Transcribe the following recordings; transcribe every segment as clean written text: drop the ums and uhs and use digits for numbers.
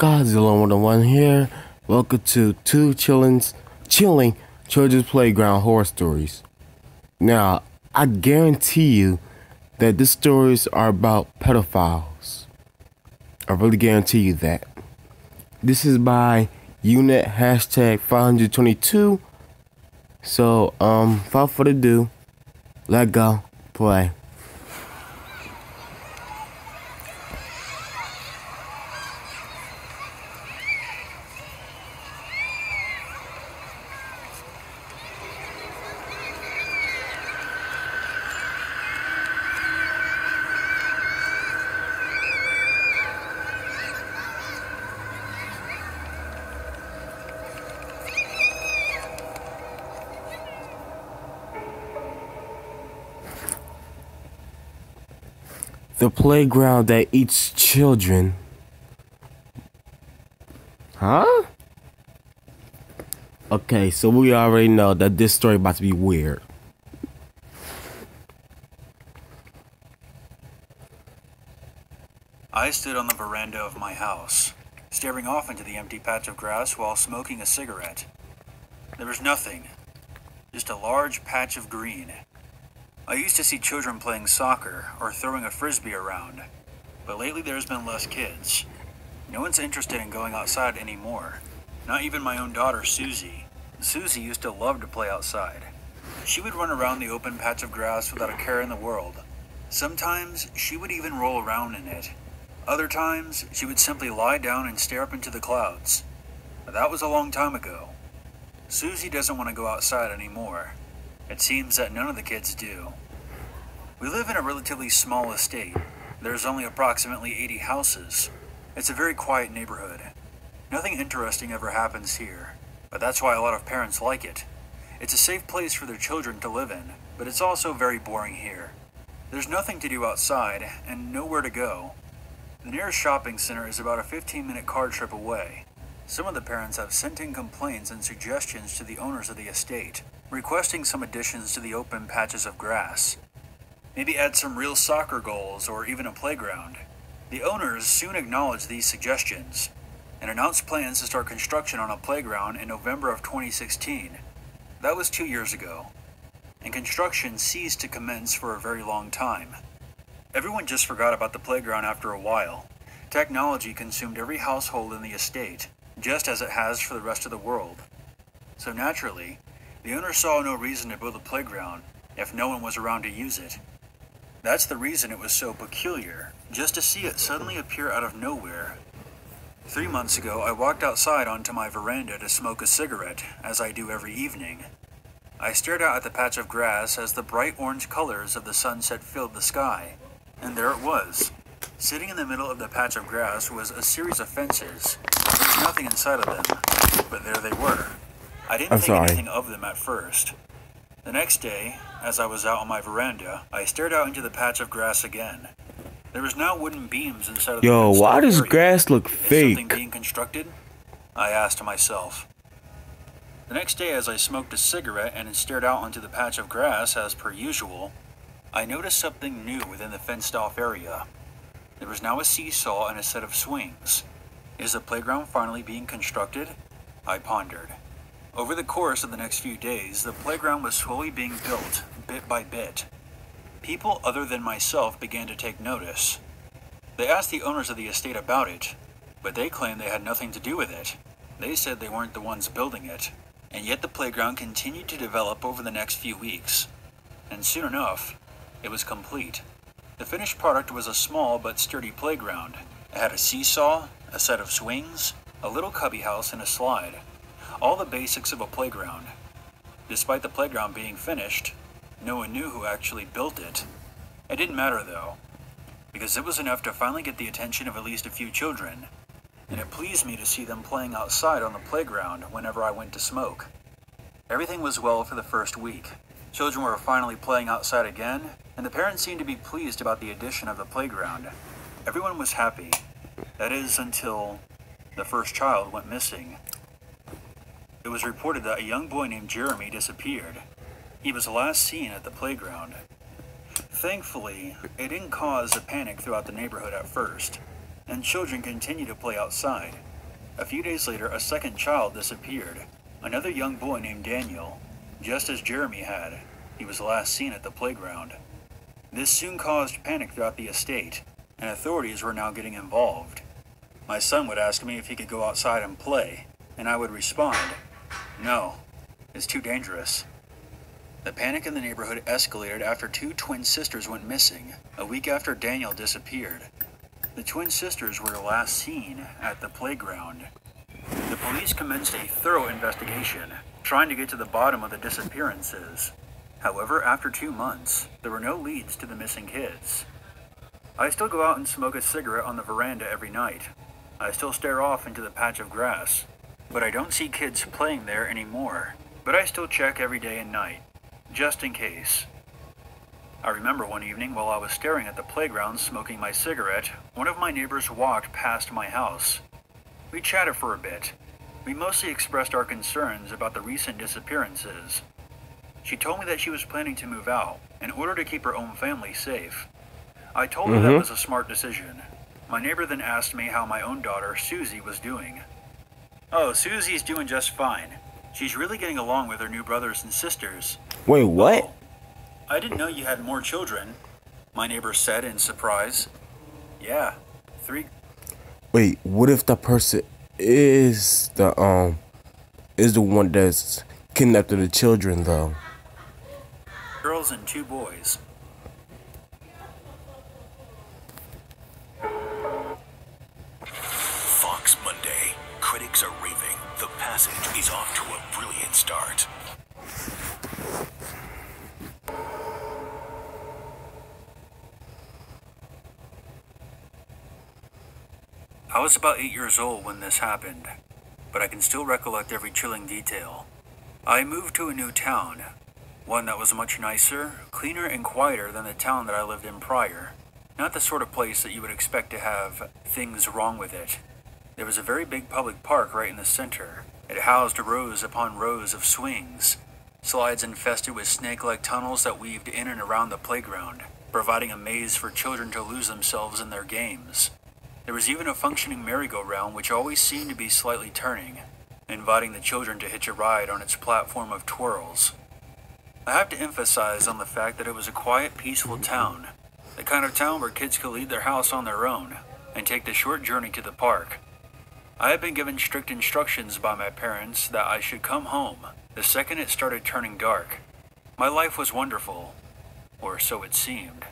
Godzilla 101 here. Welcome to chilling children's playground horror stories. Now, I guarantee you that these stories are about pedophiles. I really guarantee you that. This is by unit hashtag 522. So, without further ado, let go, play. The playground that eats children. Huh? Okay, so we already know that this story about to be weird. I stood on the veranda of my house, staring off into the empty patch of grass while smoking a cigarette. There was nothing, just a large patch of green. I used to see children playing soccer or throwing a frisbee around, but lately there's been less kids. No one's interested in going outside anymore, not even my own daughter Susie. Susie used to love to play outside. She would run around the open patch of grass without a care in the world. Sometimes she would even roll around in it. Other times she would simply lie down and stare up into the clouds. But that was a long time ago. Susie doesn't want to go outside anymore. It seems that none of the kids do. We live in a relatively small estate. There's only approximately 80 houses. It's a very quiet neighborhood. Nothing interesting ever happens here, but that's why a lot of parents like it. It's a safe place for their children to live in, but it's also very boring here. There's nothing to do outside and nowhere to go. The nearest shopping center is about a 15-minute car trip away. Some of the parents have sent in complaints and suggestions to the owners of the estate, requesting some additions to the open patches of grass. Maybe add some real soccer goals or even a playground. The owners soon acknowledged these suggestions and announced plans to start construction on a playground in November of 2016. That was 2 years ago, and construction ceased to commence for a very long time. Everyone just forgot about the playground after a while. Technology consumed every household in the estate, just as it has for the rest of the world. So naturally, the owner saw no reason to build a playground if no one was around to use it. That's the reason it was so peculiar, just to see it suddenly appear out of nowhere. 3 months ago, I walked outside onto my veranda to smoke a cigarette, as I do every evening. I stared out at the patch of grass as the bright orange colors of the sunset filled the sky, and there it was. Sitting in the middle of the patch of grass was a series of fences. There was nothing inside of them, but there they were. I didn't think anything of them at first. The next day, as I was out on my veranda, I stared out into the patch of grass again. There was now wooden beams inside of the Why does area. grass look fake? Is something being constructed? I asked myself. The next day, as I smoked a cigarette and stared out onto the patch of grass as per usual, I noticed something new within the fenced-off area. There was now a seesaw and a set of swings. Is the playground finally being constructed? I pondered. Over the course of the next few days, the playground was slowly being built, bit by bit. People other than myself began to take notice. They asked the owners of the estate about it, but they claimed they had nothing to do with it. They said they weren't the ones building it, and yet the playground continued to develop over the next few weeks. And soon enough, it was complete. The finished product was a small but sturdy playground. It had a seesaw, a set of swings, a little cubby house, and a slide. All the basics of a playground. Despite the playground being finished, no one knew who actually built it. It didn't matter though, because it was enough to finally get the attention of at least a few children, and it pleased me to see them playing outside on the playground whenever I went to smoke. Everything was well for the first week. Children were finally playing outside again, and the parents seemed to be pleased about the addition of the playground. Everyone was happy. That is, until the first child went missing. It was reported that a young boy named Jeremy disappeared. He was last seen at the playground. Thankfully, it didn't cause a panic throughout the neighborhood at first, and children continued to play outside. A few days later, a second child disappeared. Another young boy named Daniel, just as Jeremy had. He was last seen at the playground. This soon caused panic throughout the estate, and authorities were now getting involved. My son would ask me if he could go outside and play, and I would respond, "No, it's too dangerous." The panic in the neighborhood escalated after two twin sisters went missing, a week after Daniel disappeared. The twin sisters were last seen at the playground. The police commenced a thorough investigation, trying to get to the bottom of the disappearances. However, after 2 months, there were no leads to the missing kids. I still go out and smoke a cigarette on the veranda every night. I still stare off into the patch of grass, but I don't see kids playing there anymore. But I still check every day and night, just in case. I remember one evening while I was staring at the playground smoking my cigarette, one of my neighbors walked past my house. We chatted for a bit. We mostly expressed our concerns about the recent disappearances. She told me that she was planning to move out in order to keep her own family safe. I told her that was a smart decision. My neighbor then asked me how my own daughter, Susie, was doing. "Oh, Susie's doing just fine. She's really getting along with her new brothers and sisters." Wait, what? "Oh, I didn't know you had more children," my neighbor said in surprise. "Yeah, 3 Wait, what if the person is the one that's kidnapped the children though? girls and 2 boys." Fox Monday. Critics are raving. The Passage is off to a brilliant start. I was about 8 years old when this happened, but I can still recollect every chilling detail. I moved to a new town, one that was much nicer, cleaner, and quieter than the town that I lived in prior. Not the sort of place that you would expect to have things wrong with it. There was a very big public park right in the center. It housed rows upon rows of swings, slides infested with snake-like tunnels that weaved in and around the playground, providing a maze for children to lose themselves in their games. There was even a functioning merry-go-round which always seemed to be slightly turning, inviting the children to hitch a ride on its platform of twirls. I have to emphasize on the fact that it was a quiet, peaceful town, the kind of town where kids could leave their house on their own and take the short journey to the park. I had been given strict instructions by my parents that I should come home the second it started turning dark. My life was wonderful, or so it seemed.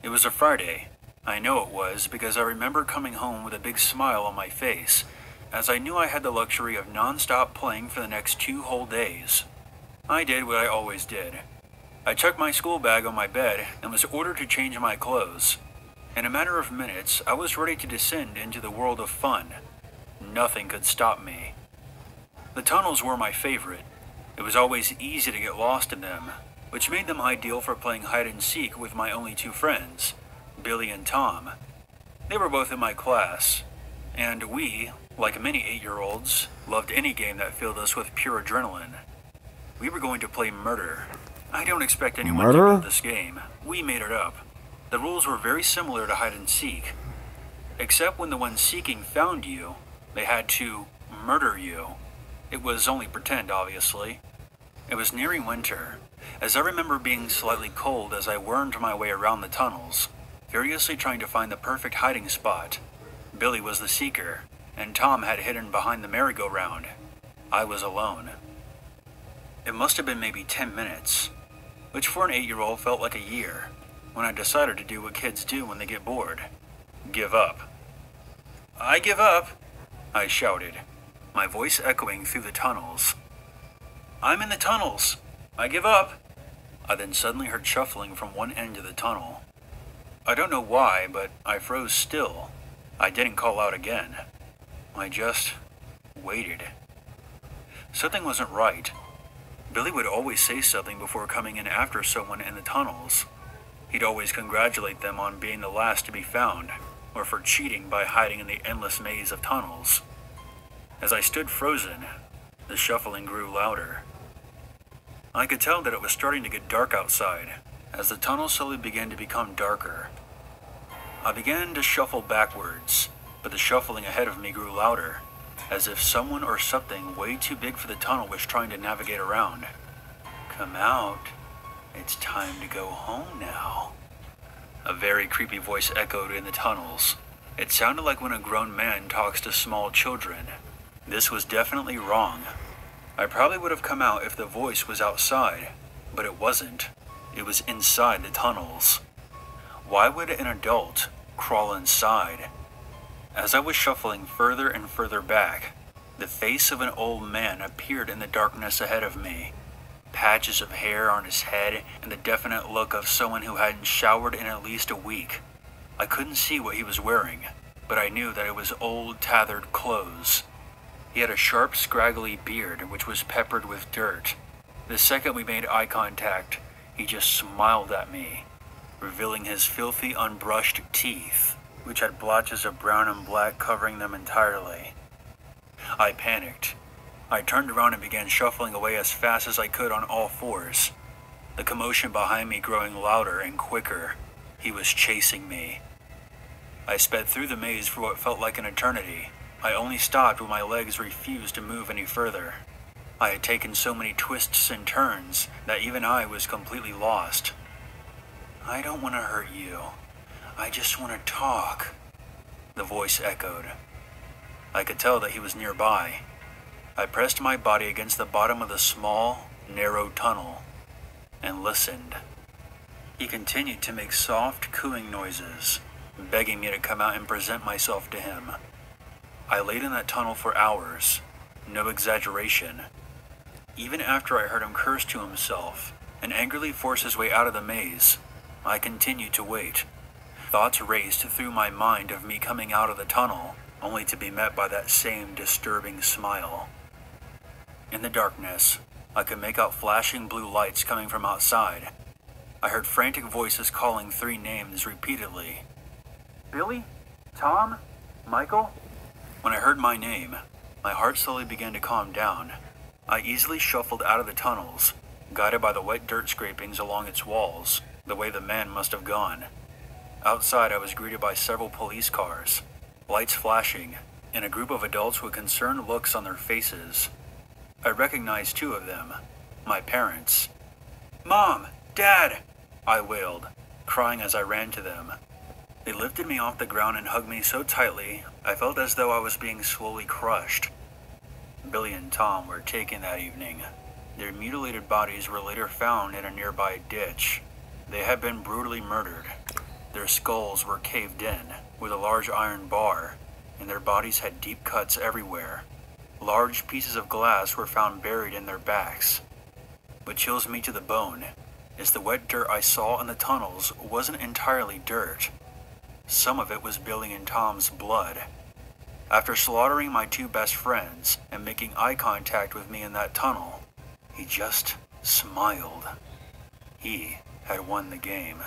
It was a Friday. I know it was because I remember coming home with a big smile on my face, as I knew I had the luxury of non-stop playing for the next 2 whole days. I did what I always did. I took my school bag on my bed and was ordered to change my clothes. In a matter of minutes, I was ready to descend into the world of fun. Nothing could stop me. The tunnels were my favorite. It was always easy to get lost in them, which made them ideal for playing hide and seek with my only 2 friends, Billy and Tom. They were both in my class, and we, like many 8-year-olds, loved any game that filled us with pure adrenaline. We were going to play murder. I don't expect anyone to know this game. We made it up. The rules were very similar to hide and seek, except when the one seeking found you, they had to murder you. It was only pretend, obviously. It was nearing winter, as I remember being slightly cold as I wormed my way around the tunnels, furiously trying to find the perfect hiding spot. Billy was the seeker, and Tom had hidden behind the merry-go-round. I was alone. It must have been maybe 10 minutes, which for an 8-year-old felt like a year, when I decided to do what kids do when they get bored. Give up. "I give up," I shouted, my voice echoing through the tunnels. "I'm in the tunnels. I give up." I then suddenly heard shuffling from one end of the tunnel. I don't know why, but I froze still. I didn't call out again. I just waited. Something wasn't right. Billy would always say something before coming in after someone in the tunnels. He'd always congratulate them on being the last to be found, or for cheating by hiding in the endless maze of tunnels. As I stood frozen, the shuffling grew louder. I could tell that it was starting to get dark outside, as the tunnel slowly began to become darker. I began to shuffle backwards, but the shuffling ahead of me grew louder, as if someone or something way too big for the tunnel was trying to navigate around. "Come out. It's time to go home now." A very creepy voice echoed in the tunnels. It sounded like when a grown man talks to small children. This was definitely wrong. I probably would have come out if the voice was outside, but it wasn't. It was inside the tunnels. Why would an adult crawl inside? As I was shuffling further and further back, the face of an old man appeared in the darkness ahead of me. Patches of hair on his head and the definite look of someone who hadn't showered in at least a week. I couldn't see what he was wearing, but I knew that it was old, tattered clothes. He had a sharp, scraggly beard which was peppered with dirt. The second we made eye contact, he just smiled at me, revealing his filthy, unbrushed teeth, which had blotches of brown and black covering them entirely. I panicked. I turned around and began shuffling away as fast as I could on all fours, the commotion behind me growing louder and quicker. He was chasing me. I sped through the maze for what felt like an eternity. I only stopped when my legs refused to move any further. I had taken so many twists and turns that even I was completely lost. "I don't want to hurt you. I just want to talk," the voice echoed. I could tell that he was nearby. I pressed my body against the bottom of the small, narrow tunnel and listened. He continued to make soft, cooing noises, begging me to come out and present myself to him. I laid in that tunnel for hours, no exaggeration. Even after I heard him curse to himself and angrily force his way out of the maze, I continued to wait. Thoughts raced through my mind of me coming out of the tunnel, only to be met by that same disturbing smile. In the darkness, I could make out flashing blue lights coming from outside. I heard frantic voices calling 3 names repeatedly. "Billy? Tom? Michael?" When I heard my name, my heart slowly began to calm down. I easily shuffled out of the tunnels, guided by the wet dirt scrapings along its walls, the way the man must have gone. Outside, I was greeted by several police cars, lights flashing, and a group of adults with concerned looks on their faces. I recognized 2 of them, my parents. "Mom! Dad!" I wailed, crying as I ran to them. They lifted me off the ground and hugged me so tightly, I felt as though I was being slowly crushed. Billy and Tom were taken that evening. Their mutilated bodies were later found in a nearby ditch. They had been brutally murdered. Their skulls were caved in with a large iron bar, and their bodies had deep cuts everywhere. Large pieces of glass were found buried in their backs. What chills me to the bone is the wet dirt I saw in the tunnels wasn't entirely dirt. Some of it was Billy and Tom's blood. After slaughtering my 2 best friends and making eye contact with me in that tunnel, he just smiled. He had won the game.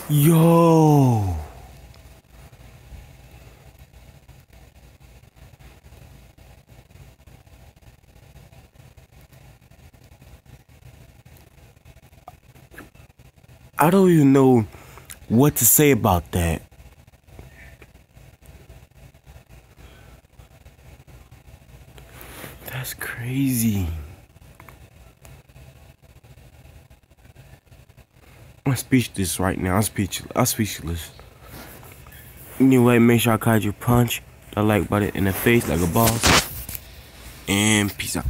Yo! I don't even know what to say about that. That's crazy. I'm speechless right now. I'm speechless. Anyway, make sure I caught your punch. I like button in the face like a boss. And peace out.